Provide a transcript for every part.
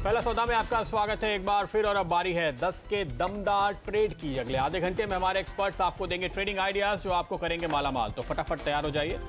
पहला सौदा में आपका स्वागत है एक बार फिर और अब बारी है 10 के दमदार ट्रेड की। अगले आधे घंटे में हमारे एक्सपर्ट्स आपको देंगे ट्रेडिंग आइडियाज जो आपको करेंगे मालामाल। तो फटाफट तैयार हो जाइए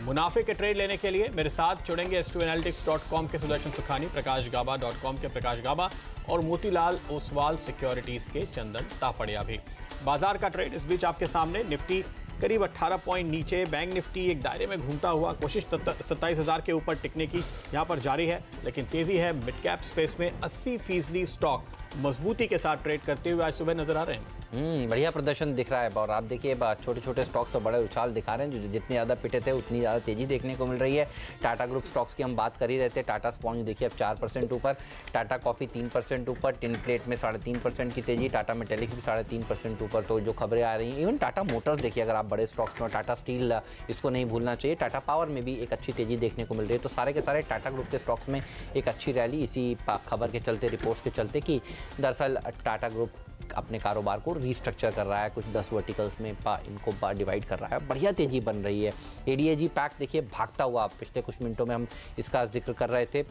मुनाफे के ट्रेड लेने के लिए। मेरे साथ जुड़ेंगे S2Analytics.com के सुदर्शन सुखानी, प्रकाशगाबा.com के प्रकाश गाबा और मोतीलाल ओसवाल सिक्योरिटीज के चंदन तापड़िया भी। बाजार का ट्रेड इस बीच आपके सामने। निफ्टी करीब 18 पॉइंट नीचे, बैंक निफ्टी एक दायरे में घूमता हुआ कोशिश 27,000 के ऊपर टिकने की यहां पर जारी है, लेकिन तेजी है। मिड कैप स्पेस में 80% स्टॉक मजबूती के साथ ट्रेड करते हुए आज सुबह नजर आ रहे हैं। बढ़िया प्रदर्शन दिख रहा है और आप देखिए छोटे छोटे स्टॉक्स तो बड़े उछाल दिखा रहे हैं। जो जितने ज़्यादा पिटे थे उतनी ज़्यादा तेजी देखने को मिल रही है। टाटा ग्रुप स्टॉक्स की हम बात कर ही रहे थे। टाटा स्पॉन्ज देखिए अब 4% ऊपर, टाटा कॉफ़ी 3% ऊपर, टिन प्लेट में 3.5% की तेजी, टाटा मेटेलिक्स भी 3.5% ऊपर। तो जो खबरें आ रही हैं, इवन टाटा मोटर्स देखिए अगर आप बड़े स्टॉक्स में, टाटा स्टील इसको नहीं भूलना चाहिए, टाटा पावर में भी एक अच्छी तेजी देखने को मिल रही है। तो सारे के सारे टाटा ग्रुप के स्टॉक्स में एक अच्छी रैली इसी खबर के चलते, रिपोर्ट्स के चलते कि दरअसल टाटा ग्रुप अपने कारोबार को रीस्ट्रक्चर कर रहा है, कुछ 10 वर्टिकल्स में इनको डिवाइड कर रहा है। बढ़िया तेजी बन रही है। एडीएजी पैक देखिए भागता हुआ, पिछले कुछ मिनटों में हम इसका जिक्र कर रहे थे।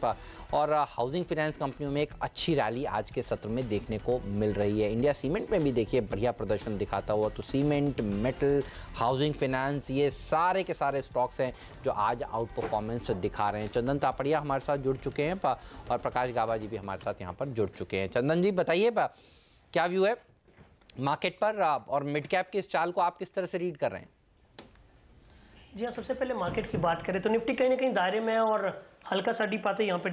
और हाउसिंग फाइनेंस कंपनियों में एक अच्छी रैली आज के सत्र में देखने को मिल रही है। इंडिया सीमेंट में भी देखिए बढ़िया प्रदर्शन दिखाता हुआ। तो सीमेंट, मेटल, हाउसिंग फाइनेंस, ये सारे के सारे स्टॉक्स हैं जो आज आउट परफॉर्मेंस दिखा रहे हैं। चंदन तापड़िया हमारे साथ जुड़ चुके हैं और प्रकाश गाबा जी भी हमारे साथ यहाँ पर जुड़ चुके हैं। चंदन जी बताइए क्या व्यू है मार्केट पर और मिड कैप के इस चाल को आप किस तरह से रीड कर रहे हैं? जी हाँ, सबसे पहले मार्केट की बात करें तो निफ्टी कहीं ना कहीं दायरे में है और हल्का सा डीप आते यहाँ पे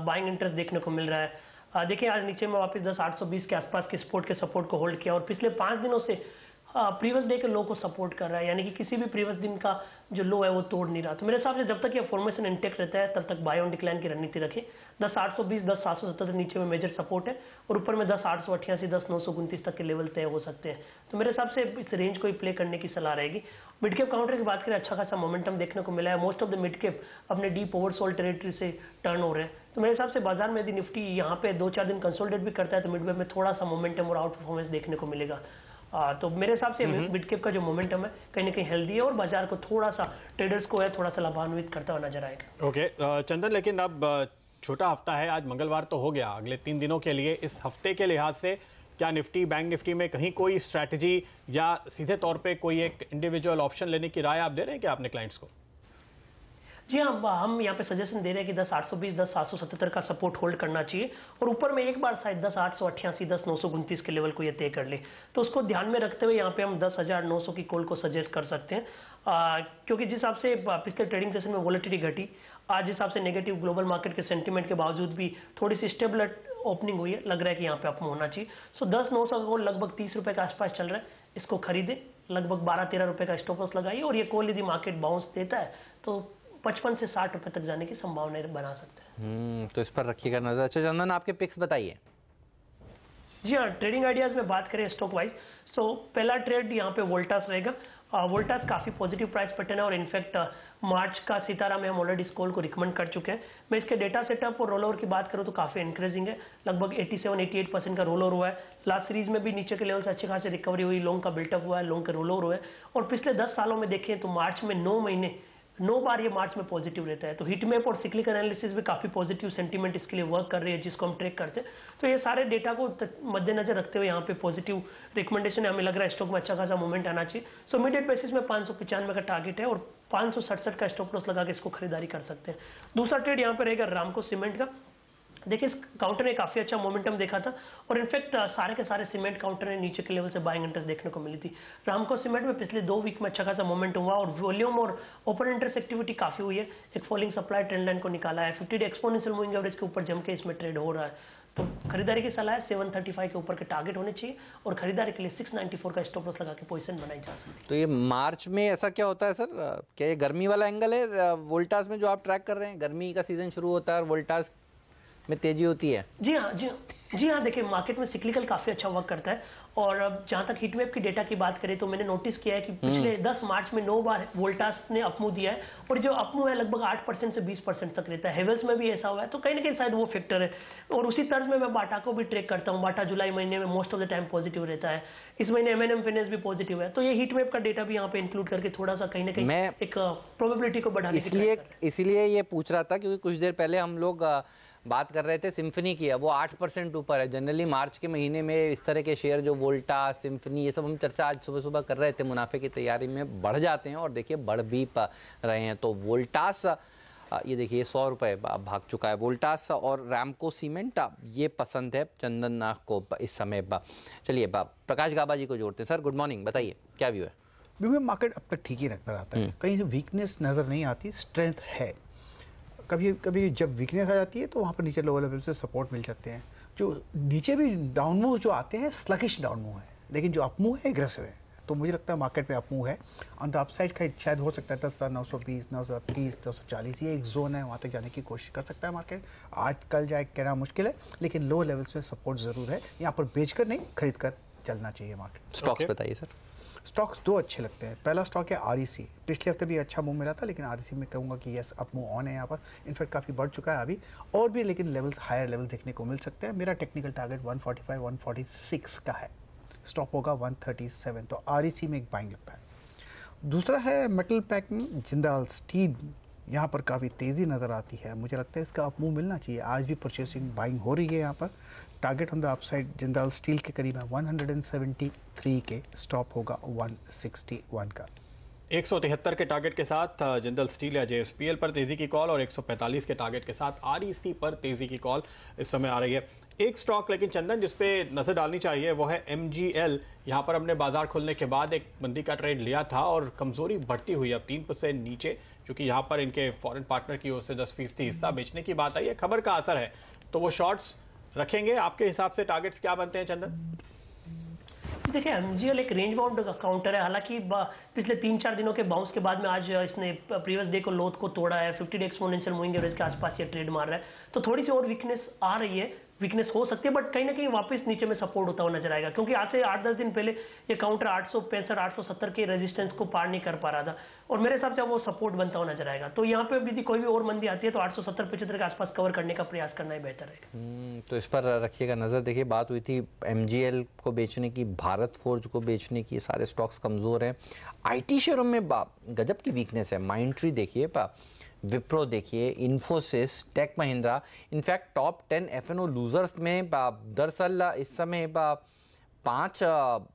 बाइंग इंटरेस्ट देखने को मिल रहा है। देखिए आज नीचे में वापस 10,820 के आसपास के सपोर्ट को होल्ड किया और पिछले 5 दिनों से प्रीवियस डे के लो को सपोर्ट कर रहा है, यानी कि किसी भी प्रीवियस दिन का जो लो है वो तोड़ नहीं रहा। तो मेरे हिसाब से जब तक ये फॉर्मेशन इंटेक्ट रहता है तब तक बाय ऑन डिक्लाइन की रणनीति रखें। 10,820, 10,770 नीचे में मेजर सपोर्ट है और ऊपर में 10,888, 10,929 तक के लेवल तय हो सकते हैं। तो मेरे हिसाब से इस रेंज को ही प्ले करने की सलाह रहेगी। मिड कैप काउंटर की बात करें, अच्छा खासा मोमेंटम देखने को मिला है। Most of the mid cap अपने डीप ओवरसोल्ड टेरिटरी से टर्न हो रहे हैं। तो मेरे हिसाब से बाजार में यदि निफ्टी यहाँ पे 2-4 दिन कंसोलिडेट भी करता है तो मिड कैप में थोड़ा सा मोमेंटम और आउट परफॉर्मेंस देखने को मिलेगा। तो मेरे हिसाब से मिड कैप का जो मोमेंटम है कहीं ना कहीं हेल्दी है और बाजार को थोड़ा सा, ट्रेडर्स को है थोड़ा सा लाभान्वित करता हुआ नजर आएगा। ओके चंदन, लेकिन अब छोटा हफ्ता है, आज मंगलवार तो हो गया, अगले 3 दिनों के लिए इस हफ्ते के लिहाज से क्या निफ्टी, बैंक निफ्टी में कहीं कोई स्ट्रैटेजी या सीधे तौर पे कोई एक इंडिविजुअल ऑप्शन लेने की राय आप दे रहे हैं क्या अपने क्लाइंट्स को? जी हाँ, हम यहाँ पे सजेशन दे रहे हैं कि 10,820, 10,770 का सपोर्ट होल्ड करना चाहिए और ऊपर में एक बार शायद 10,888, 10,929 के लेवल को ये तय कर ले। तो उसको ध्यान में रखते हुए यहाँ पे हम 10,900 की कॉल को सजेस्ट कर सकते हैं, क्योंकि जिस हिसाब से पिछले ट्रेडिंग सेशन में वोलेटिलिटी घटी, आज जिस हिसाब से नेगेटिव ग्लोबल मार्केट के सेंटीमेंट के बावजूद भी थोड़ी सी स्टेबल ओपनिंग हुई है, लग रहा है कि यहाँ पे अप होना चाहिए। सो 10,900 का कॉल लगभग 30 रुपए के आसपास चल रहा है, इसको खरीदे, लगभग 12-13 रुपए का स्टॉप लॉस लगाइए और ये कॉल यदि मार्केट बाउंस देता है तो 55 से 60 रुपए तक जाने की संभावना बना सकते हैं। तो इस पर रखिएगा नजर। अच्छा चंदन, आपके पिक्स बताइए। जी हाँ, ट्रेडिंग आइडियाज में बात करें स्टॉक वाइज, तो पहला ट्रेड यहाँ पे वोल्टास रहेगा। वोल्टास काफी पॉजिटिव प्राइस पैटर्न है और इनफैक्ट मार्च का सितारा में हम ऑलरेडी इस कॉल को रिकमेंड कर चुके हैं। मैं इसके डेटा सेटअप और रोल ओवर की बात करूँ तो काफी इंक्रीजिंग है, लगभग 87-88% का रोल ओवर हुआ है। लास्ट सीरीज में भी नीचे के लेवल से अच्छी खासी रिकवरी हुई, लॉन्ग का बिल्टअप हुआ है, लॉन्ग के रोल ओवर हुआ है और पिछले 10 सालों में देखें तो मार्च में 9 बार ये मार्च में पॉजिटिव रहता है। तो हीट मैप और सिक्लिकल एनालिसिस भी काफी पॉजिटिव सेंटीमेंट इसके लिए वर्क कर रही है, जिसको हम ट्रैक करते हैं। तो ये सारे डेटा को मद्देनजर रखते हुए यहाँ पे पॉजिटिव रिकमेंडेशन है। हमें लग रहा है स्टॉक में अच्छा खासा मूवमेंट आना चाहिए। सो इमीडिएट बेसिस में 595 का टारगेट है और 567 का स्टॉप लॉस लगा के इसको खरीदारी कर सकते हैं। दूसरा ट्रेड यहाँ पे रहेगा रामको सीमेंट का। देखिए इस काउंटर ने काफी अच्छा मोमेंटम देखा था और इनफैक्ट सारे के सारे सीमेंट काउंटर ने नीचे के लेवल से बाइंग इंटरेस्ट देखने को मिली थी। रामको सीमेंट में पिछले 2 वीक में अच्छा खासा मोमेंटम हुआ और वॉल्यूम और ओपन इंटरेस्ट एक्टिविटी काफी हुई है। एक फॉलिंग सप्लाई ट्रेंड लाइन को निकाला है, 50 डे एक्सपोनेंशियल मूविंग एवरेज के ऊपर जम के इसमें ट्रेड हो रहा है। तो खरीदारी की सलाह है, 735 के ऊपर के टारगेट होने चाहिए और खरीदारी के लिए 694 का स्टॉप लॉस लगा के पोजीशन बनाई जा सकती है। तो ये मार्च में ऐसा क्या होता है सर, क्या ये गर्मी वाला एंगल है वोल्टास में जो आप ट्रैक कर रहे हैं? गर्मी का सीजन शुरू होता है और वोल्टास में तेजी होती है। जी हाँ, देखिए मार्केट में सिक्लिकल काफी अच्छा वर्क करता है और अब जहां तक हीटवेव की डेटा की बात करें तो मैंने नोटिस किया है कि पिछले 10 मार्च में 9 बार वोल्टास ने अपमूव दिया है और जो अपमूव है लगभग 8% से 20% तक रहता है। हेवेल्स में भी ऐसा हुआ है, तो कहीं ना कहीं शायद वो फैक्टर है। और उसी तर्ज में मैं बाटा को भी ट्रैक करता हूँ। बाटा जुलाई महीने में most of the time positive रहता है, इस महीने M&M फाइनेंस भी पॉजिटिव है। तो ये हीटवेव का डेटा भी यहाँ पे इंक्लूड करके थोड़ा सा कहीं ना कहीं एक प्रोबेबिलिटी को बढ़ाने इसलिए ये पूछ रहा था क्योंकि कुछ देर पहले हम लोग बात कर रहे थे सिम्फनी की है, वो 8% ऊपर है। जनरली मार्च के महीने में इस तरह के शेयर जो वोल्टा, सिम्फनी, ये सब हम चर्चा आज सुबह सुबह कर रहे थे, मुनाफे की तैयारी में बढ़ जाते हैं और देखिए बढ़ भी रहे हैं। तो वोल्टास ये देखिए 100 रुपये भाग चुका है वोल्टास, और रैमको सीमेंट ये पसंद है चंदन को इस समय। चलिए प्रकाश गाबा जी को जोड़ते हैं। सर गुड मॉर्निंग, बताइए क्या व्यू है? व्यू में मार्केट अब तक ठीक ही नजर आता है, कहीं वीकनेस नज़र नहीं आती, स्ट्रेंथ है। कभी कभी जब वीकनेस आ जाती है तो वहाँ पर नीचे लोअर लेवल से सपोर्ट मिल जाते हैं। जो नीचे भी डाउन मूव जो आते हैं स्लगिश डाउन मूव है, लेकिन जो अप मूव है एग्रेसिव है। तो मुझे लगता है मार्केट में अप मूव है। ऑन द अपसाइड का शायद हो सकता है 10,920, 930, 940, ये एक जोन है, वहाँ तक जाने की कोशिश कर सकता है मार्केट। आज कल जाए कहना मुश्किल है, लेकिन लोअर लेवल्स में सपोर्ट ज़रूर है। यहाँ पर बेचकर नहीं, खरीद कर चलना चाहिए मार्केट। स्टॉक्स बताइए सर। स्टॉक्स दो अच्छे लगते हैं। पहला स्टॉक है आरईसी। पिछले हफ्ते भी अच्छा मूव मिला था, लेकिन आरईसी में कहूँगा कि यस अप मूव ऑन है यहाँ पर। इनफैक्ट काफ़ी बढ़ चुका है अभी और भी, लेकिन लेवल्स हायर लेवल देखने को मिल सकते हैं। मेरा टेक्निकल टारगेट 145, 146 का है। स्टॉप होगा 137, तो आरईसी में एक बाइंग लगता है। दूसरा है मेटल पैकिंग, जिंदाल स्टील। यहाँ पर काफ़ी तेज़ी नज़र आती है, मुझे लगता है इसका अप मूव मिलना चाहिए। आज भी परचेसिंग बाइंग हो रही है यहाँ पर। Target on the upside Jindal steel के करीब है 173 के, स्टॉप होगा 161 का। 173 के टारगेट के साथ जिंदल स्टील या जेएसपीएल पर तेजी की कॉल, और 145 के टारगेट के साथ आरईसी पर तेजी की कॉल इस समय आ रही है। एक स्टॉक लेकिन चंदन जिस पे नजर डालनी चाहिए वो है एमजीएल। यहाँ पर हमने बाजार खुलने के बाद एक मंदी का ट्रेड लिया था और कमजोरी बढ़ती हुई अब 3% नीचे, क्योंकि यहाँ पर इनके फॉरेन पार्टनर की ओर से 10% हिस्सा बेचने की बात आई है। खबर का असर है, तो वो शॉर्ट्स रखेंगे। आपके हिसाब से टारगेट्स क्या बनते हैं चंदन? देखिए एमजीएल एक रेंज बाउंड काउंटर है। हालांकि पिछले 3-4 दिनों के बाउंस के बाद में आज इसने प्रीवियस डे को लोथ को तोड़ा है। 50 डे एक्सपोनेंशियल मूविंग एवरेज के आसपास ये ट्रेड मार रहा है, तो थोड़ी सी और वीकनेस आ रही है, वीकनेस हो सकती है, बट कहीं ना कहीं वापस नीचे में सपोर्ट होता हुआ नजर आएगा, क्योंकि आज से 8-10 दिन पहले ये काउंटर 865, 870 के रेजिस्टेंस को पार नहीं कर पा रहा था, और मेरे हिसाब से वो सपोर्ट बनता हुआ नजर आएगा। तो यहाँ पे यदि कोई भी और मंदी आती है तो 870-75 के आसपास कवर करने का प्रयास करना ही बेहतर है। तो इस पर रखिएगा नजर। देखिए बात हुई थी एमजीएल को बेचने की, भारत फोर्ज को बेचने की, सारे स्टॉक्स कमजोर हैं। आईटी शेयरों में गजब की वीकनेस है। माइंट्री देखिए, विप्रो देखिए, Infosys, Tech Mahindra, in fact top 10 FNO losers में दरअसल इस समय 5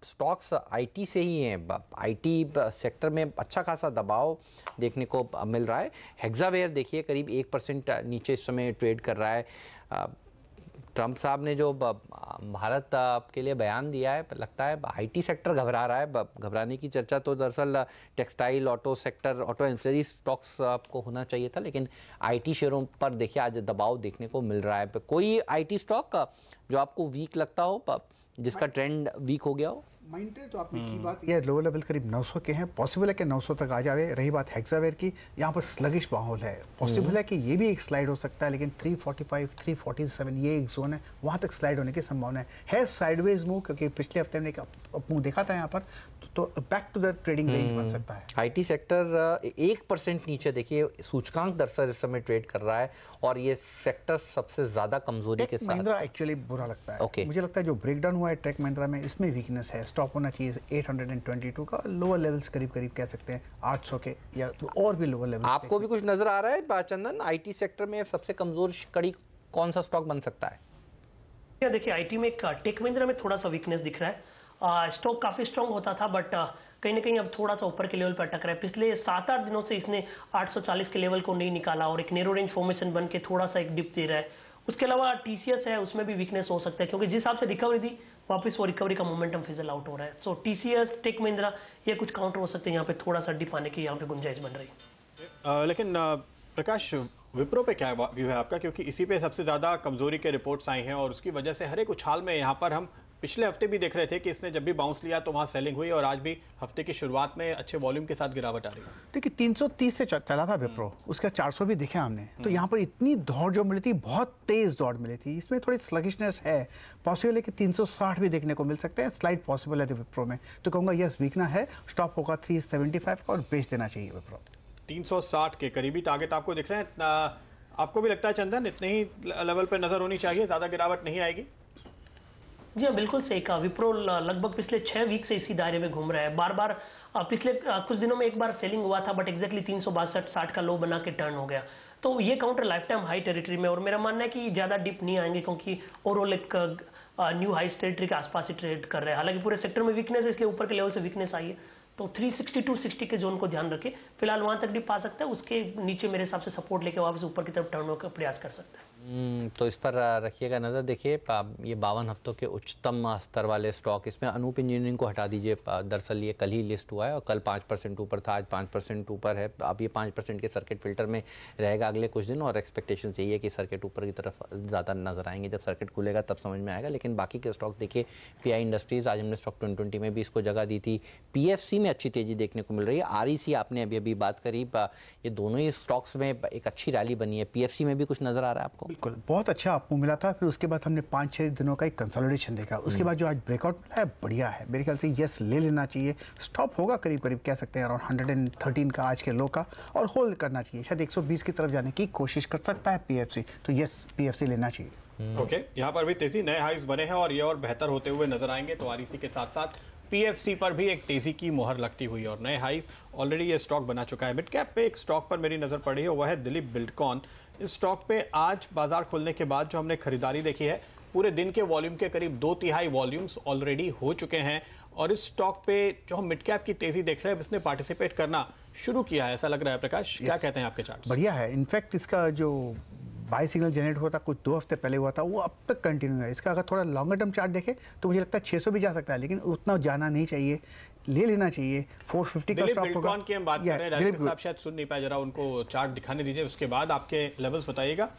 स्टॉक्स आईटी से ही हैं। आईटी सेक्टर में अच्छा खासा दबाव देखने को मिल रहा है। हेक्सावेयर देखिए करीब 1% नीचे इस समय ट्रेड कर रहा है। ट्रंप साहब ने जो भारत के लिए बयान दिया है, लगता है आईटी सेक्टर घबरा रहा है। घबराने की चर्चा तो दरअसल textile, auto sector, auto ancillary stocks को होना चाहिए था, लेकिन आईटी शेयरों पर देखिए आज दबाव देखने को मिल रहा है। कोई आईटी स्टॉक जो आपको वीक लगता हो, जिसका ट्रेंड वीक हो गया हो? माइंट्री तो आपने की बात, ये लोअर लेवल करीब 900 के हैं, पॉसिबल है कि 900 तक आ जाए। रही बात हेक्सावेयर की, यहाँ पर स्लगिश माहौल है, पॉसिबल है कि ये भी एक स्लाइड हो सकता है, लेकिन 345, 347 ये एक जोन है, वहाँ तक स्लाइड होने की संभावना है साइडवेज मूव, क्योंकि पिछले हफ्ते में एक मूव देखा था यहाँ पर, तो back to the trading range बन सकता है। आईटी सेक्टर 1% नीचे देखिए सूचकांक दरअसल इस समय ट्रेड कर रहा है, और ये सेक्टर सबसे ज्यादा कमजोरी के साथ। महिंद्रा एक्चुअली बुरा लगता है। मुझे लगता है जो ब्रेकडाउन हुआ है टेक महिंद्रा में, इसमें वीकनेस है। स्टॉप होना चाहिए 822 का, लोअर लेवल्स करीब करीब कह सकते हैं 800 के, या और भी लोअर लेवल। आपको भी कुछ नजर आ रहा है चंदन, आईटी सेक्टर में सबसे कमजोर कड़ी कौन सा स्टॉक बन सकता है? क्या देखिए आईटी में टेक महिंद्रा में थोड़ा सा वीकनेस दिख रहा है। स्टॉक काफी स्ट्रांग होता था, बट कहीं ना कहीं अब थोड़ा सा ऊपर के लेवल पर अटक रहा है। पिछले 7-8 दिनों से इसने 840 के लेवल को नहीं निकाला, और एक नैरो रेंज फॉर्मेशन बन के थोड़ा सा एक डिप दे रहा है। उसके अलावा टीसीएस है, उसमें भी वीकनेस हो सकता है, क्योंकि जिस हिसाब से रिकवरी थी वापस वो रिकवरी का मोमेंटम फिजल आउट हो रहा है। सो टीसीएस, टेक महिंद्रा, ये कुछ काउंटर हो सकते हैं, यहाँ पे थोड़ा सा डिप आने की यहाँ पे गुंजाइश बन रही है। लेकिन प्रकाश, विप्रो पे क्या व्यू है आपका? क्योंकि इसी पे सबसे ज्यादा कमजोरी के रिपोर्ट्स आई हैं, और उसकी वजह से हर एक उछाल में यहाँ पर हम पिछले हफ्ते भी देख रहे थे कि इसने जब भी बाउंस लिया तो वहाँ सेलिंग हुई, और आज भी हफ्ते की शुरुआत में अच्छे वॉल्यूम के साथ गिरावट आ रही है। देखिए 330 से चला था विप्रो, उसका 400 भी देखा हमने, तो यहाँ पर इतनी दौड़ जो मिली थी, बहुत तेज दौड़ मिली थी। इसमें थोड़ी स्लगिशनेस है, पॉसिबल है कि 360 भी देखने को मिल सकते हैं, स्लाइड पॉसिबल है विप्रो में। तो कहूँगा यस वीकना है, स्टॉप होगा 375 का, और बेच देना चाहिए विप्रो। 360 के करीबी टारगेट आपको दिख रहे हैं। आपको भी लगता है चंदन इतने ही लेवल पर नजर होनी चाहिए, ज्यादा गिरावट नहीं आएगी? जी हाँ, बिल्कुल सही कहा। विप्रो लगभग पिछले 6 वीक से इसी दायरे में घूम रहा है। बार बार पिछले कुछ दिनों में एक बार सेलिंग हुआ था, बट एग्जैक्टली 362-60 का लो बना के टर्न हो गया। तो ये counter life time high territory में, और मेरा मानना है कि ज़्यादा डिप नहीं आएंगे क्योंकि ओवरऑल एक न्यू हाई टेरिटरी के आसपास ही ट्रेड कर रहे हैं। हालांकि पूरे सेक्टर में वीकनेस है, इसलिए ऊपर के लेवल से वीकनेस आई है, तो 360 टू 60 के जोन को ध्यान रखें। फिलहाल वहां तक डिप आ सकता है, उसके नीचे मेरे हिसाब से सपोर्ट लेके वापस ऊपर की तरफ टर्न होकर प्रयास कर सकता है। तो इस पर रखिएगा नज़र। देखिए ये 52 हफ्तों के उच्चतम स्तर वाले स्टॉक, इसमें अनूप इंजीनियरिंग को हटा दीजिए। दरअसल ये कल ही लिस्ट हुआ है और कल 5% ऊपर था, आज 5% ऊपर है। अब ये 5% के सर्किट फिल्टर में रहेगा अगले कुछ दिन, और एक्सपेक्टेशन यही है कि सर्किट ऊपर की तरफ ज़्यादा नजर आएंगे। जब सर्किट खुलेगा तब समझ में आएगा। लेकिन बाकी के स्टॉक देखिए, पीआई इंडस्ट्रीज़, आज हमने स्टॉक 2020 में भी इसको जगह दी थी। पीएफसी में अच्छी तेज़ी देखने को मिल रही है। आरईसी आपने अभी बात करी, ये दोनों ही स्टॉक्स में एक अच्छी रैली बनी है। पीएफसी में भी कुछ नज़र आ रहा है आपको? बिल्कुल, बहुत अच्छा आपको मिला था। फिर उसके बाद हमने 5-6 दिनों का एक कंसोलिडेशन देखा। उसके बाद जो आज ब्रेकआउट मिला है बढ़िया है, मेरे ख्याल से यस ले लेना चाहिए। स्टॉप होगा करीब करीब कह सकते हैं अराउंड 113 का आज के लो का, और होल्ड करना चाहिए। शायद 120 की तरफ जाने की कोशिश कर सकता है पीएफसी, तो यस पीएफसी लेना चाहिए। ओके, यहाँ पर भी तेजी, नए हाइज बने हैं और ये और बेहतर होते हुए नजर आएंगे। तो आरईसी के साथ साथ पीएफसी पर भी एक तेजी की मोहर लगती हुई और नए हाइज ऑलरेडी ये स्टॉक बना चुका है। मिड कैप पे एक स्टॉक पर मेरी नजर पड़ी है, वह है दिलीप बिल्डकॉन। इस स्टॉक पे आज बाजार खुलने के बाद जो हमने खरीदारी देखी है, पूरे दिन के वॉल्यूम के करीब 2/3 वॉल्यूम्स ऑलरेडी हो चुके हैं। और इस स्टॉक पे जो हम मिड कैप की तेजी देख रहे हैं, इसने पार्टिसिपेट करना शुरू किया है, ऐसा लग रहा है। प्रकाश, क्या कहते हैं आपके चार्ट्स? बढ़िया है। इनफैक्ट इसका जो बाई सिग्नल जनरेट हुआ था कुछ 2 हफ्ते पहले हुआ था, वो अब तक कंटिन्यू है। इसका अगर थोड़ा लॉन्गर टर्म चार्ट देखें तो मुझे लगता है 600 भी जा सकता है, लेकिन उतना जाना नहीं चाहिए, ले लेना चाहिए। 450 का स्टॉप होगा। की हम बात कर रहे हैं, डायरेक्टर साहब शायद सुन नहीं पाए, जरा उनको चार्ट दिखाने दीजिए, उसके बाद आपके लेवल्स बताइएगा।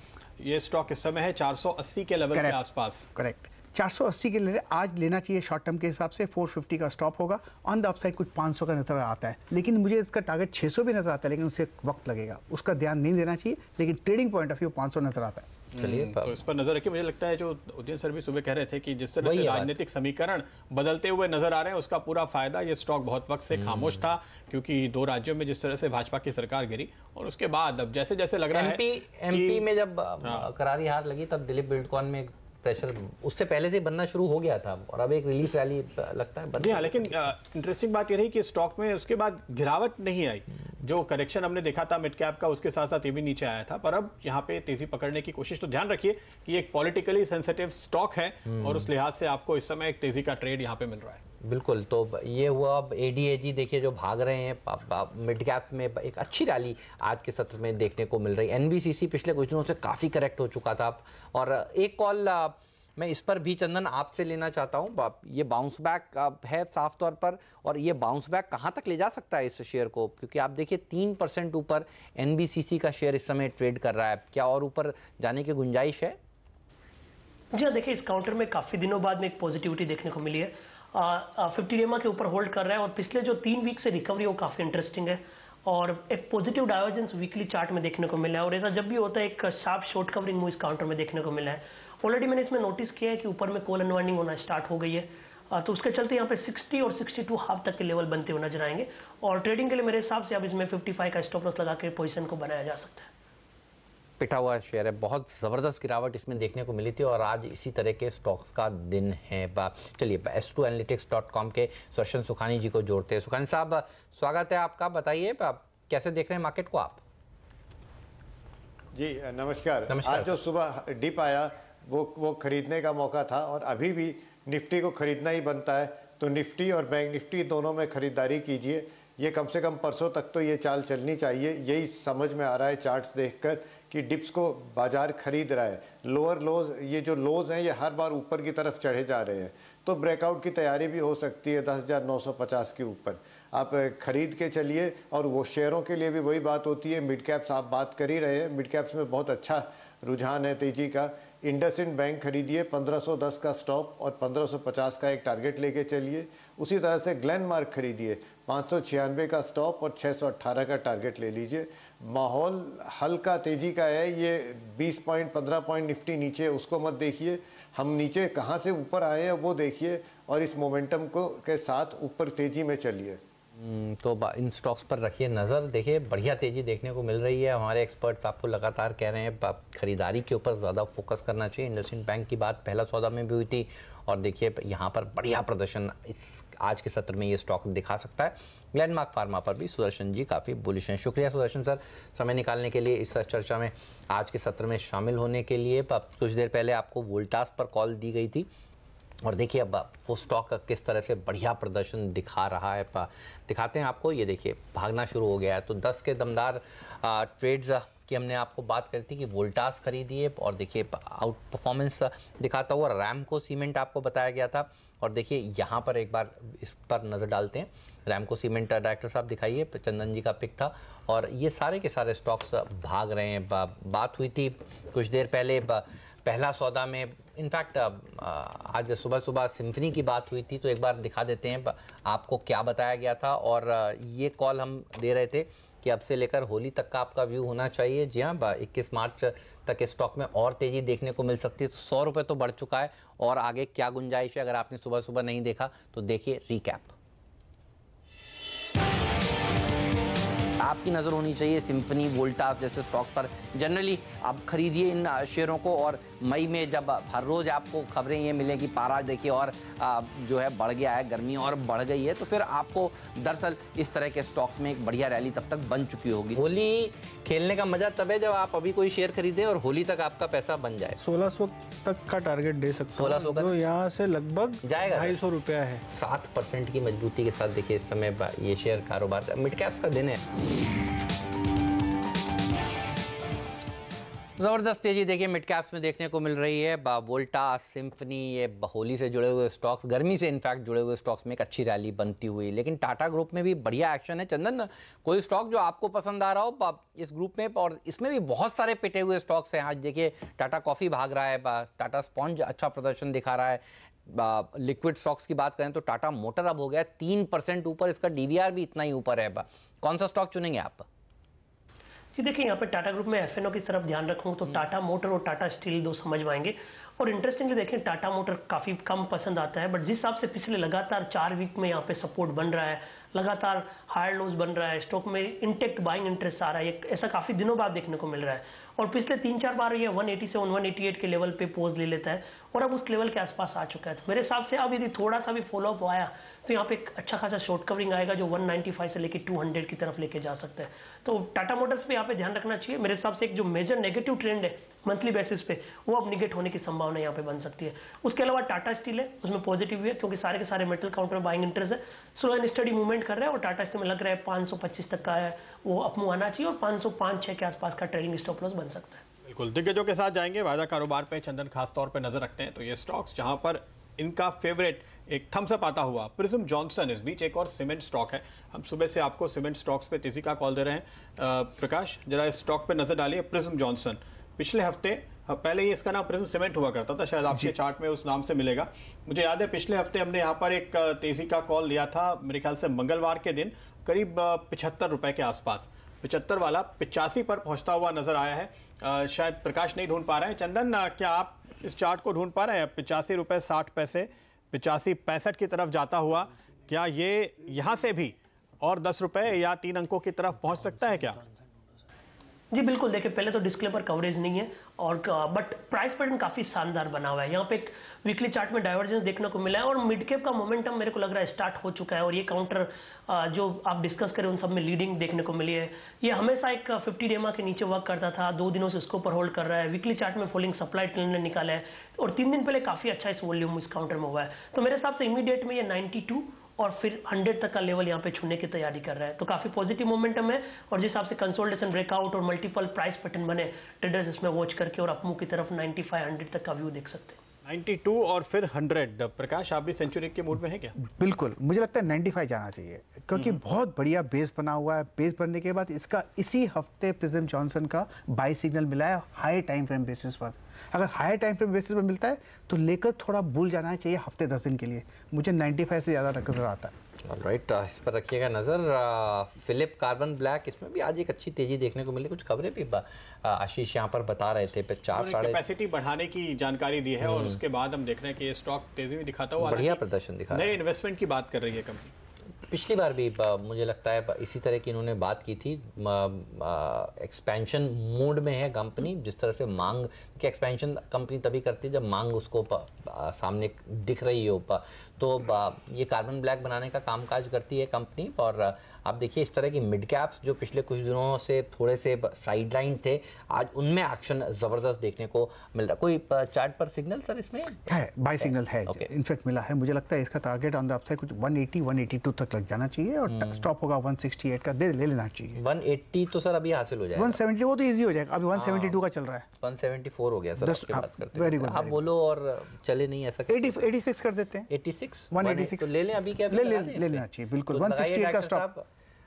ये स्टॉक इस समय है 480 के लेवल के आसपास। करेक्ट, 480 के लिए आज लेना चाहिए शॉर्ट टर्म के हिसाब से। 450 का स्टॉप होगा। ऑन द अपसाइड कुछ 500 का नजर आता है, लेकिन मुझे इसका टारगेट 600 भी नजर आता है, लेकिन उससे वक्त लगेगा, उसका ध्यान नहीं देना चाहिए। लेकिन ट्रेडिंग पॉइंट ऑफ व्यू 500 नजर आता है। चलिए, तो इस पर नजर रखिए। मुझे लगता है जो उदयन सर भी सुबह कह रहे थे कि जिस तरह से राजनीतिक समीकरण बदलते हुए नजर आ रहे हैं, उसका पूरा फायदा ये स्टॉक बहुत वक्त से खामोश था, क्योंकि 2 राज्यों में जिस तरह से भाजपा की सरकार गिरी, और उसके बाद अब जैसे जैसे लग रहा है एमपी में जब करारी हार लगी, तब दिलीप बिल्डकॉन में प्रेशर उससे पहले से बनना शुरू हो गया था, और अब एक रिलीफ रैली लगता है बन। लेकिन इंटरेस्टिंग बात ये रही कि स्टॉक में उसके बाद गिरावट नहीं आई। जो करेक्शन हमने देखा था मिड कैप का, उसके साथ साथ ये भी नीचे आया था, पर अब यहाँ पे तेजी पकड़ने की कोशिश। तो ध्यान रखिए कि एक पॉलिटिकली सेंसिटिव स्टॉक है, और उस लिहाज से आपको इस समय एक तेजी का ट्रेड यहाँ पे मिल रहा है। बिल्कुल, तो ये हुआ। अब एडीएजी देखिए जो भाग रहे हैं मिड कैप में, एक अच्छी रैली आज के सत्र में देखने को मिल रही है। एनबीसीसी पिछले कुछ दिनों से काफ़ी करेक्ट हो चुका था, और एक कॉल मैं इस पर भी चंदन आपसे लेना चाहता हूँ। ये बाउंस बैक है साफ तौर पर, और ये बाउंस बैक कहाँ तक ले जा सकता है इस शेयर को? क्योंकि आप देखिए 3% ऊपर एनबीसीसी का शेयर इस समय ट्रेड कर रहा है। क्या और ऊपर जाने की गुंजाइश है? जी हाँ, देखिए इस काउंटर में काफ़ी दिनों बाद में एक पॉजिटिविटी देखने को मिली है। 50 EMA के ऊपर होल्ड कर रहा है, और पिछले जो 3 वीक से रिकवरी वो काफ़ी इंटरेस्टिंग है, और एक पॉजिटिव डाइवर्जेंस वीकली चार्ट में देखने को मिला है। और ऐसा जब भी होता है, एक शार्प शॉर्ट कवरिंग मूव इस काउंटर में देखने को मिला है। ऑलरेडी मैंने इसमें नोटिस किया है कि ऊपर में कॉल अनवाइंडिंग होना स्टार्ट हो गई है, तो उसके चलते यहाँ पे 60 और 62 हाफ तक के लेवल बनते हुए नजर आएंगे। और ट्रेडिंग के लिए मेरे हिसाब से अब इसमें 55 का स्टॉप लॉस लगा के पोजीशन को बनाया जा सकता है। पिटा हुआ शेयर है, बहुत ज़बरदस्त गिरावट इसमें देखने को मिली थी, और आज इसी तरह के स्टॉक्स का दिन है। चलिए s2analytics.com के सुदर्शन सुखानी जी को जोड़ते हैं। सुखानी साहब, स्वागत है आपका। बताइए कैसे देख रहे हैं मार्केट को आप? जी नमस्कार। आज जो सुबह डिप आया वो खरीदने का मौका था, और अभी भी निफ्टी को खरीदना ही बनता है। तो निफ्टी और बैंक निफ्टी दोनों में खरीदारी कीजिए। ये कम से कम परसों तक तो ये चाल चलनी चाहिए, यही समझ में आ रहा है चार्ट्स देखकर कि डिप्स को बाजार खरीद रहा है। लोअर लोज, ये जो लोज हैं ये हर बार ऊपर की तरफ चढ़े जा रहे हैं, तो ब्रेकआउट की तैयारी भी हो सकती है 10,950 के ऊपर। आप खरीद के चलिए। और वो शेयरों के लिए भी वही बात होती है, मिड कैप्स आप बात कर ही रहे हैं, मिड कैप्स में बहुत अच्छा रुझान है तेजी का। इंडसइंड बैंक खरीदिए, 1510 का स्टॉप और 1550 का एक टारगेट लेके चलिए। उसी तरह से ग्लेनमार्क खरीदिए, 596 का स्टॉप और 618 का टारगेट ले लीजिए। माहौल हल्का तेजी का है, ये 20 पॉइंट 15 पॉइंट निफ्टी नीचे, उसको मत देखिए। हम नीचे कहाँ से ऊपर आए हैं वो देखिए, और इस मोमेंटम को के साथ ऊपर तेजी में चलिए। तो इन स्टॉक्स पर रखिए नज़र। देखिए बढ़िया तेज़ी देखने को मिल रही है। हमारे एक्सपर्ट्स आपको लगातार कह रहे हैं खरीदारी के ऊपर ज़्यादा फोकस करना चाहिए। इंडसइंड बैंक की बात पहला सौदा में भी हुई थी और देखिए यहाँ पर बढ़िया प्रदर्शन इस आज के सत्र में ये स्टॉक दिखा सकता है। ग्लेनमार्क फार्मा पर भी सुदर्शन जी काफ़ी बुलिश हैं। शुक्रिया सुदर्शन सर समय निकालने के लिए, इस चर्चा में आज के सत्र में शामिल होने के लिए। कुछ देर पहले आपको वोल्टास पर कॉल दी गई थी और देखिए अब वो स्टॉक किस तरह से बढ़िया प्रदर्शन दिखा रहा है। दिखाते हैं आपको, ये देखिए भागना शुरू हो गया है। तो 10 के दमदार ट्रेड्स की हमने आपको बात करी थी कि वोल्टास खरीदिए और देखिए आउट परफॉर्मेंस दिखाता हुआ रैमको सीमेंट आपको बताया गया था। और देखिए यहाँ पर एक बार इस पर नज़र डालते हैं। रैमको सीमेंट डायरेक्टर साहब दिखाइए, चंदन जी का पिक था और ये सारे के सारे स्टॉक्स भाग रहे हैं। बात हुई थी कुछ देर पहले पहला सौदा में, इनफैक्ट आज सुबह सुबह सिम्फनी की बात हुई थी, तो एक बार दिखा देते हैं आपको क्या बताया गया था। और ये कॉल हम दे रहे थे कि अब से लेकर होली तक का आपका व्यू होना चाहिए। जी हाँ, 21 मार्च तक इस स्टॉक में और तेज़ी देखने को मिल सकती है। तो 100 रुपये तो बढ़ चुका है और आगे क्या गुंजाइश है, अगर आपने सुबह सुबह नहीं देखा तो देखिए रिकैप। आपकी नज़र होनी चाहिए सिम्फनी, वोल्टास जैसे स्टॉक्स पर। जनरली आप खरीदिए इन शेयरों को और मई में जब हर रोज़ आपको खबरें ये मिलें कि पारा देखिए और जो है बढ़ गया है, गर्मी और बढ़ गई है, तो फिर आपको दरअसल इस तरह के स्टॉक्स में एक बढ़िया रैली तब तक बन चुकी होगी। होली खेलने का मजा तब है जब आप अभी कोई शेयर खरीदें और होली तक आपका पैसा बन जाए। 1600 तक का टारगेट दे सकते हैं, 1600 जो यहाँ से लगभग जाएगा 250 रुपया है। 7% की मजबूती के साथ देखिए इस समय ये शेयर कारोबार, मिड कैप्स का दिन है। ज़बरदस्त तेजी देखिए मिड कैप्स में देखने को मिल रही है। वोल्टास, सिम्फनी, ये होली से जुड़े हुए स्टॉक्स, गर्मी से इनफैक्ट जुड़े हुए स्टॉक्स में एक अच्छी रैली बनती हुई। लेकिन टाटा ग्रुप में भी बढ़िया एक्शन है। चंदन, कोई स्टॉक जो आपको पसंद आ रहा हो इस ग्रुप में? और इसमें भी बहुत सारे पिटे हुए स्टॉक्स हैं। आज देखिए टाटा कॉफ़ी भाग रहा है, टाटा स्पॉन्ज अच्छा प्रदर्शन दिखा रहा है। लिक्विड स्टॉक्स की बात करें तो टाटा मोटर अब हो गया 3% ऊपर, इसका डीवीआर भी इतना ही ऊपर है। कौन सा स्टॉक चुनेंगे आप? जी देखिए, यहाँ पे टाटा ग्रुप में एफएनओ की तरफ ध्यान रखूँ तो टाटा मोटर और टाटा स्टील दो समझ पाएंगे। और इंटरेस्टिंगली देखें, टाटा मोटर काफ़ी कम पसंद आता है, बट जिस हिसाब से पिछले लगातार 4 वीक में यहाँ पे सपोर्ट बन रहा है, लगातार हायर लोज बन रहा है, स्टॉक में इंटेक्ट बाइंग इंटरेस्ट आ रहा है, ऐसा काफ़ी दिनों बाद देखने को मिल रहा है। और पिछले 3-4 बार ये 180 से 188 के लेवल पे पोज ले लेता है और अब उस लेवल के आसपास आ चुका है। तो मेरे हिसाब से अब यदि थोड़ा सा भी फॉलोअप आया तो यहाँ पे एक अच्छा खासा शॉर्ट कवरिंग आएगा जो 195 से लेके 200 की तरफ लेके जा सकता है। तो टाटा मोटर्स पे यहाँ पे ध्यान रखना चाहिए। मेरे हिसाब से एक जो मेजर नेगेटिव ट्रेंड है मंथली बेसिस पे, वो अब निगेट होने की संभावना यहाँ पे बन सकती है। उसके अलावा टाटा स्टील है, उसमें पॉजिटिव भी है क्योंकि सारे के सारे मेटल काउंटर में बाइंग इंटरेस्ट है, स्लो एंड स्टडी मूवमेंट कर रहा है और टाटा स्टील में लग रहा है 525 तक का है वो अपमूव आना चाहिए और 505-6 के आसपास का ट्रेडिंग स्टॉप लॉस बन सकता है। बिल्कुल, दिग्गजों के साथ जाएंगे वायदा कारोबार पे। चंदन खास तौर पे नजर रखते हैं तो ये स्टॉक्स जहां पर इनका फेवरेट एक थम्स अप आता हुआ प्रिज्म जॉनसन, इस बीच एक और सीमेंट स्टॉक है। हम सुबह से आपको सीमेंट स्टॉक्स पे तेजी का कॉल दे रहे हैं। प्रकाश, जरा इस स्टॉक पे नजर डालिए। प्रिज्म जॉनसन पिछले हफ्ते, पहले ही इसका नाम प्रिज्म सीमेंट हुआ करता था, शायद आपके चार्ट में उस नाम से मिलेगा। मुझे याद है पिछले हफ्ते हमने यहाँ पर एक तेजी का कॉल लिया था, मेरे ख्याल से मंगलवार के दिन, करीब 75 रुपए के आसपास। 75 वाला 85 पर पहुंचता हुआ नजर आया है। शायद प्रकाश नहीं ढूंढ पा रहे हैं। चंदन, क्या आप इस चार्ट को ढूंढ पा रहे हैं? 85 रुपए 60 पैसे, 85-65 की तरफ जाता हुआ, क्या ये यहां से भी और 10 रुपए या 3 अंकों की तरफ पहुंच सकता है क्या? जी बिल्कुल, देखिए पहले तो डिस्प्ले पर कवरेज नहीं है और बट प्राइस पैटर्न काफी शानदार बना हुआ है। यहाँ पे एक वीकली चार्ट में डाइवर्जेंस देखने को मिला है और मिड कैप का मोमेंटम मेरे को लग रहा है स्टार्ट हो चुका है और ये काउंटर जो आप डिस्कस करें उन सब में लीडिंग देखने को मिली है। ये हमेशा एक 50 डेमा के नीचे वर्क करता था, 2 दिनों से उसको ऊपर होल्ड कर रहा है। वीकली चार्ट में फॉलिंग सप्लाई ट्रेंड ने निकाला है और 3 दिन पहले काफी अच्छा इस वॉल्यूम इस काउंटर में हुआ है। तो मेरे हिसाब से इमीडिएट में ये 92 और फिर 100 तक का लेवल यहाँ पे छूने की तैयारी कर रहा है। तो काफी पॉजिटिव मोमेंटम है और जिस हिसाब से कंसोलिडेशन ब्रेकआउट और मल्टीपल प्राइस पैटर्न बने, ट्रेडर्स इसमें वॉच करके और अपमूव की तरफ 95-100 तक का व्यू देख सकते हैं। 92 और फिर 100। प्रकाश, आप भी सेंचुरी के मूड में है क्या? बिल्कुल, मुझे लगता है 95 जाना चाहिए क्योंकि बहुत बढ़िया बेस बना हुआ है। बेस बनने के बाद इसका इसी हफ्ते प्रिज्म जॉनसन का बाई सिग्नल मिला है हाई टाइम फ्रेम बेसिस पर। अगर हाई टाइम फ्रेम बेसिस पर मिलता है तो लेकर थोड़ा बुल जाना चाहिए हफ्ते 10 दिन के लिए। मुझे 95 से ज़्यादा नजर आता है। राइट, इस पर रखिएगा नज़र। फिलिप कार्बन ब्लैक, इसमें भी आज एक अच्छी तेजी देखने को मिली। कुछ खबरें भी आशीष यहाँ पर बता रहे थे, 4 साढ़े कैपेसिटी बढ़ाने की जानकारी दी है और उसके बाद हम देख रहे हैं कि ये स्टॉक तेजी में दिखाता हुआ बढ़िया प्रदर्शन दिखा, नए इन्वेस्टमेंट की बात कर रही है कंपनी। पिछली बार भी मुझे लगता है इसी तरह की इन्होंने बात की थी। एक्सपेंशन मोड में है कंपनी, जिस तरह से मांग कि एक्सपेंशन कंपनी तभी करती है जब मांग उसको सामने दिख रही हो। तो ये कार्बन ब्लैक बनाने का कामकाज करती है कंपनी। और आप देखिए इस तरह की मिड कैप्स जो पिछले कुछ दिनों से थोड़े से साइडलाइन थे, आज उनमें एक्शन ज़बरदस्त देखने को मिल रहा। कोई चार्ट पर सिग्नल सर इसमें है? बाय सिग्नल है, Okay. इनफैक्ट मिला है। मुझे लगता है इसका टारगेट ऑन द अपसाइड कुछ 180 182 तक लग जाना चाहिए और स्टॉप होगा 168 का, ले लेना चाहिए। 180 तो सर अभी हासिल हो जाएगा। 170 वो तो इजी हो जाएगा, अभी 172 का चल रहा है। 174 हो गया सर आपकी बात करते वेरी गुड। आप बोलो और चले नहीं ऐसा 86 कर देते हैं। 86 186 तो ले लें अभी क्या? ले लेना चाहिए बिल्कुल। 168 का स्टॉक।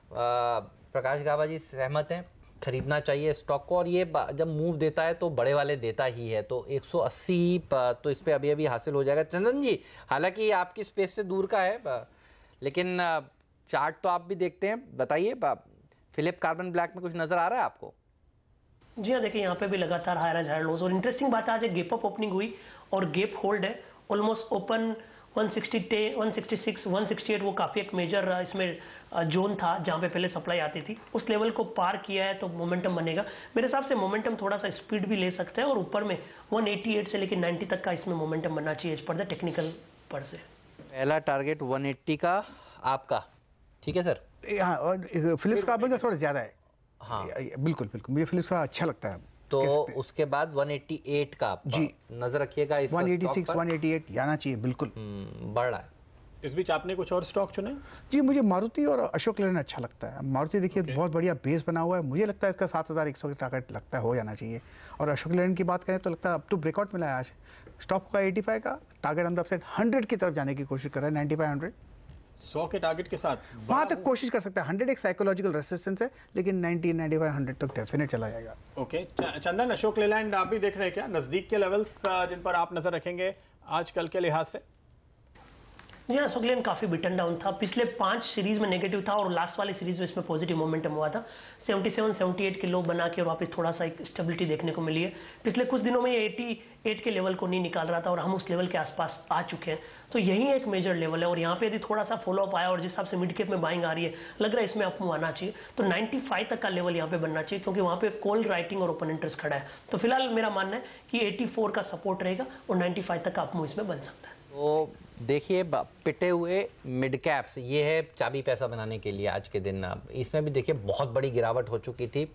प्रकाश गाबा जी सहमत हैं, खरीदना चाहिए स्टॉक को, और ये जब मूव देता है तो बड़े वाले देता ही है। तो 180 तो इस पे अभी अभी हासिल हो जाएगा। चंदन जी, हालांकि आपकी स्पेस से दूर का है, लेकिन चार्ट तो आप भी देखते हैं, बताइए फिलिप कार्बन ब्लैक में कुछ नजर आ रहा है आपको? जी हाँ, देखिए यहाँ पे भी लगातार हायर लोज, और इंटरेस्टिंग बात आज गैप अप ओपनिंग हुई और गैप होल्ड है। ऑलमोस्ट ओपन 160, 166, 168 वो काफ़ी एक मेजर इसमें जोन था जहाँ पे पहले सप्लाई आती थी, उस लेवल को पार किया है तो मोमेंटम बनेगा। मेरे हिसाब से मोमेंटम थोड़ा सा स्पीड भी ले सकते हैं और ऊपर में 188 से लेकर 90 तक का इसमें मोमेंटम बनना चाहिए, इस पर द टेक्निकल पर से। पहला टारगेट 180 का आपका, ठीक है सर? हाँ, और फिलिप्स कार्बन का थोड़ा ज़्यादा है। हाँ बिल्कुल बिल्कुल, मुझे फिलिप्स का अच्छा लगता है। तो उसके बाद 188 का जी नजर रखिएगा। इस 186 188 जाना चाहिए बिल्कुल। बढ़ रहा है। इस बीच आपने कुछ और स्टॉक चुने? जी, मुझे मारुति और अशोक लेलैंड अच्छा लगता है। मारुति देखिए बहुत बढ़िया बेस बना हुआ है, मुझे लगता है इसका 7100 का टारगेट लगता है हो जाना चाहिए। और अशोक लेलैंड की बात करें तो लगता है अब तो ब्रेकआउट मिला है आज। स्टॉप का 85 का टारगेट अंदर से 100 की तरफ जाने की कोशिश कर रहा है, 9500 100 के टारगेट के साथ वहां तक कोशिश कर सकता है। 100 एक साइकोलॉजिकल रेसिस्टेंस है, लेकिन 90 95 100 तक डेफिनेट चला जाएगा। ओके चंदन, अशोक लेलैंड आप भी देख रहे हैं क्या? नजदीक के लेवल्स जिन पर आप नजर रखेंगे आजकल के लिहाज से? जी अशोक लेलैंड काफी बिटन डाउन था, पिछले 5 सीरीज में नेगेटिव था और लास्ट वाली सीरीज में इसमें पॉजिटिव मोमेंटम हुआ था। 77 78 के लो बना के और वापस थोड़ा सा एक स्टेबिलिटी देखने को मिली है। पिछले कुछ दिनों में ये 88 के लेवल को नहीं निकाल रहा था और हम उस लेवल के आसपास आ चुके हैं, तो यही एक मेजर लेवल है। और यहाँ पे यदि थोड़ा सा फॉलोअप आया और जिस हिसाब से मिड कैप में बाइंग आ रही है, लग रहा है इसमें अपमूव आना चाहिए, तो 95 तक का लेवल यहाँ पे बनना चाहिए, क्योंकि वहाँ पे कॉल राइटिंग और ओपन इंटरेस्ट खड़ा है। तो फिलहाल मेरा मानना है कि 84 का सपोर्ट रहेगा और 95 तक का अपमूव इसमें बन सकता है। तो देखिए पिटे हुए मिड कैप्स, ये है चाबी पैसा बनाने के लिए आज के दिन। इसमें भी देखिए बहुत बड़ी गिरावट हो चुकी थी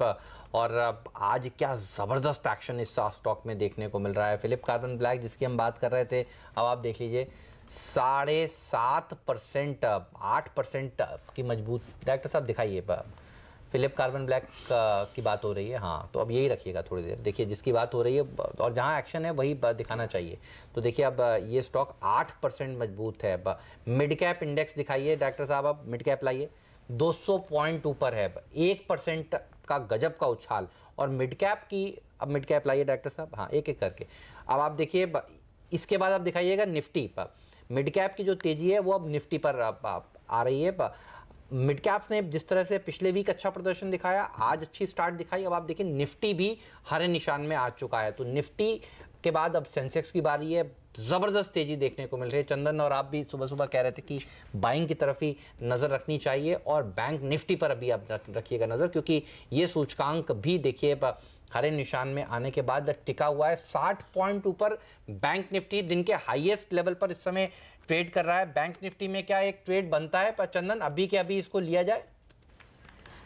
और आज क्या ज़बरदस्त एक्शन इस स्टॉक में देखने को मिल रहा है। फिलिप कार्बन ब्लैक जिसकी हम बात कर रहे थे, अब आप देख लीजिए 7.5%, 8% की मजबूत। डॉक्टर साहब दिखाइए, फिलिप कार्बन ब्लैक की बात हो रही है, हाँ तो अब यही रखिएगा थोड़ी देर। देखिए जिसकी बात हो रही है और जहाँ एक्शन है वही दिखाना चाहिए। तो देखिए अब ये स्टॉक 8% मजबूत है। अब मिड कैप इंडेक्स दिखाइए डॉक्टर साहब, अब मिड कैप लाइए, 200 पॉइंट ऊपर है, 1% का गजब का उछाल। और मिड कैप की, अब मिड कैप लाइए डॉक्टर साहब, हाँ एक एक करके। अब आप देखिए इसके बाद आप दिखाइएगा निफ्टी पर। मिड कैप की जो तेजी है वो अब निफ्टी पर आ रही है। मिड कैप्स ने जिस तरह से पिछले वीक अच्छा प्रदर्शन दिखाया, आज अच्छी स्टार्ट दिखाई। अब आप देखिए निफ्टी भी हरे निशान में आ चुका है। तो निफ्टी के बाद अब सेंसेक्स की बारी है, ज़बरदस्त तेजी देखने को मिल रही है। चंदन और आप भी सुबह सुबह कह रहे थे कि बाइंग की तरफ ही नज़र रखनी चाहिए और बैंक निफ्टी पर अभी आप रखिएगा नज़र, क्योंकि ये सूचकांक भी देखिए हरे निशान में आने के बाद टिका हुआ है। 60 पॉइंट ऊपर बैंक निफ्टी दिन के हाईएस्ट लेवल पर इस समय ट्रेड कर रहा है। बैंक निफ्टी में क्या एक ट्रेड बनता है पर चंदन अभी के अभी इसको लिया जाए?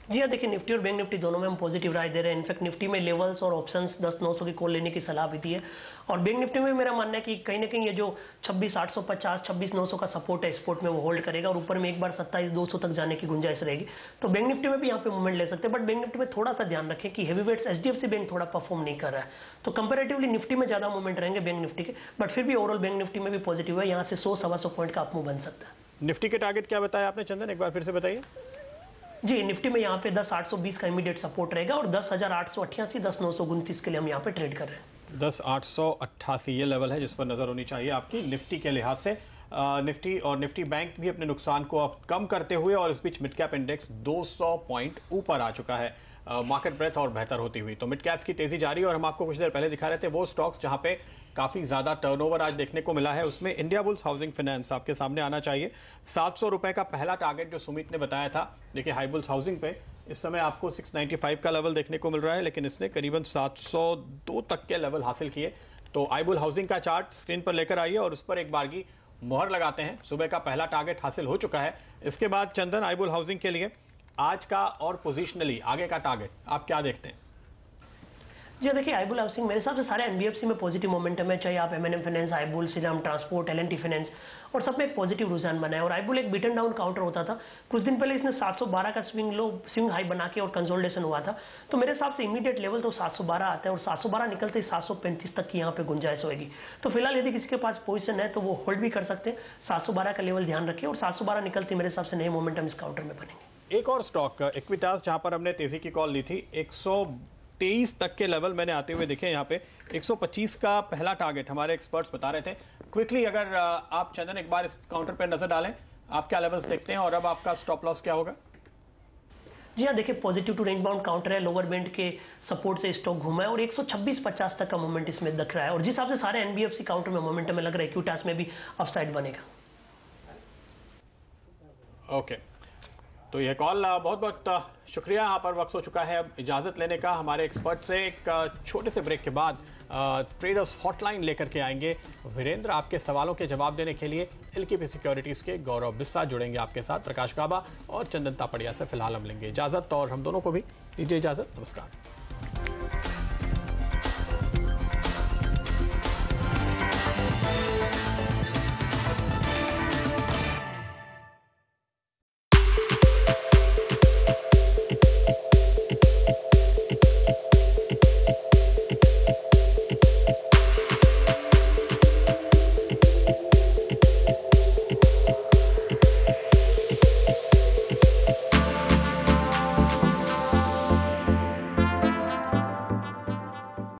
जी हाँ, देखिए निफ्टी और बैंक निफ्टी दोनों में हम पॉजिटिव राय दे रहे हैं। इनफैक्ट निफ्टी में लेवल्स और ऑप्शंस 10-900 की कॉल लेने की सलाह भी दी है, और बैंक निफ्टी में मेरा मानना है कि कहीं ना कहीं ये जो 26,850 26,900 का सपोर्ट है स्पोर्ट में वो होल्ड करेगा और ऊपर में एक बार 27,200 तक जाने की गुंजाइश रहेगी। तो बैंक निफ्टी में भी यहाँ पे मूवमेंट ले सकते हैं, बट बैंक निफ्टी में थोड़ा सा ध्यान रखें कि हेवीवेट्स HDFC बैंक थोड़ा परफॉर्म नहीं कर रहा है, तो कंपेरेटिवली निफ्टी में ज्यादा मूवमेंट रहेंगे बैंक निफ्टी के, बट फिर भी ओवरऑल बैंक निफ्टी में भी पॉजिटिव है। यहाँ से 100-125 पॉइंट का अपमूव बन सकता है। निफ्टी के टारगेट क्या बताया आपने चंदन, एक बार फिर से बताइए? जी निफ्टी में यहाँ पे 10,820 का इमीडिएट सपोर्ट रहेगा और 10,888 10,929 के लिए हम यहाँ पे ट्रेड कर रहे हैं। 10,888 ये लेवल है जिस पर नजर होनी चाहिए आपकी निफ्टी के लिहाज से। निफ्टी और निफ्टी बैंक भी अपने नुकसान को अब कम करते हुए, और इस बीच मिड कैप इंडेक्स 200 पॉइंट ऊपर आ चुका है। मार्केट ब्रेथ और बेहतर होती हुई। तो मिड कैप्स की तेजी जारी, और हम आपको कुछ देर पहले दिखा रहे थे वो स्टॉक्स जहां पे काफी ज्यादा टर्नओवर आज देखने को मिला है। उसमें इंडिया बुल्स हाउसिंग फाइनेंस आपके सामने आना चाहिए। 700 रुपए का पहला टारगेट जो सुमित ने बताया था, देखिए हाई बुल्स हाउसिंग पे इस समय आपको 695 का लेवल देखने को मिल रहा है, लेकिन इसने करीबन 702 तक के लेवल हासिल किए। तो आई बुल हाउसिंग का चार्ट स्क्रीन पर लेकर आइए और उस पर एक बार की मोहर लगाते हैं। सुबह का पहला टारगेट हासिल हो चुका है। इसके बाद चंदन, आई बुल हाउसिंग के लिए आज का और पोजिशनली आगे का टारगेट आप क्या देखते हैं? जी देखिए, आईबुल हाउसिंग मेरे हिसाब से सारे एनबीएफसी में पॉजिटिव मोमेंटम है, चाहे आप M N M finance, I bull, Shriram transport, L N T finance, और सब में एक पॉजिटिव रुझान बना है। और आईबुल एक बीटन डाउन काउंटर होता था, कुछ दिन पहले इसने 712 का स्विंग हाई बना के और कंसोलिडेशन हुआ था। तो मेरे हिसाब से इमीडिएट लेवल तो 712 आता है, और 712 निकलते ही 735 तक की यहाँ पे गुंजाइश होगी। तो फिलहाल यदि किसी के पास पोजीशन है तो वो होल्ड भी कर सकते हैं। 712 का लेवल ध्यान रखिए, और 712 निकलते मेरे हिसाब से नए मोमेंटम इस काउंटर में बनेंगे। एक और स्टॉक इक्विटास, जहां पर हमने तेजी की कॉल ली थी, 123 तक के लेवल मैंने आते हुए देखे। यहाँ पे 125 का पहला टारगेट हमारे एक्सपर्ट्स बता रहे थे। क्विकली अगर आप चंदन एक बार इस काउंटर पर नजर डालें, आप क्या लेवल्स देखते हैं और अब आपका स्टॉप लॉस क्या होगा? जी हाँ, देखिए positive to range bound counter है, लोअर बैंड के सपोर्ट से स्टॉक घूमा है और 126.50 तक का मोमेंट इसमें दिख रहा है। और जिस हिसाब से सारे एनबीएफसी काउंटर में मोमेंटम में लग रहा है, इक्विटास में भी अपसाइड बनेगा। ओके, तो यह कॉल बहुत बहुत शुक्रिया। यहाँ पर वक्त हो चुका है अब इजाज़त लेने का हमारे एक्सपर्ट से। एक छोटे से ब्रेक के बाद ट्रेडर्स हॉटलाइन लेकर के आएंगे वीरेंद्र। आपके सवालों के जवाब देने के लिए एलकेपी सिक्योरिटीज़ के गौरव बिस्सा जुड़ेंगे आपके साथ। प्रकाश काबा और चंदन तापड़िया से फिलहाल हम लेंगे इजाज़त, और हम दोनों को भी दीजिए इजाज़त। नमस्कार।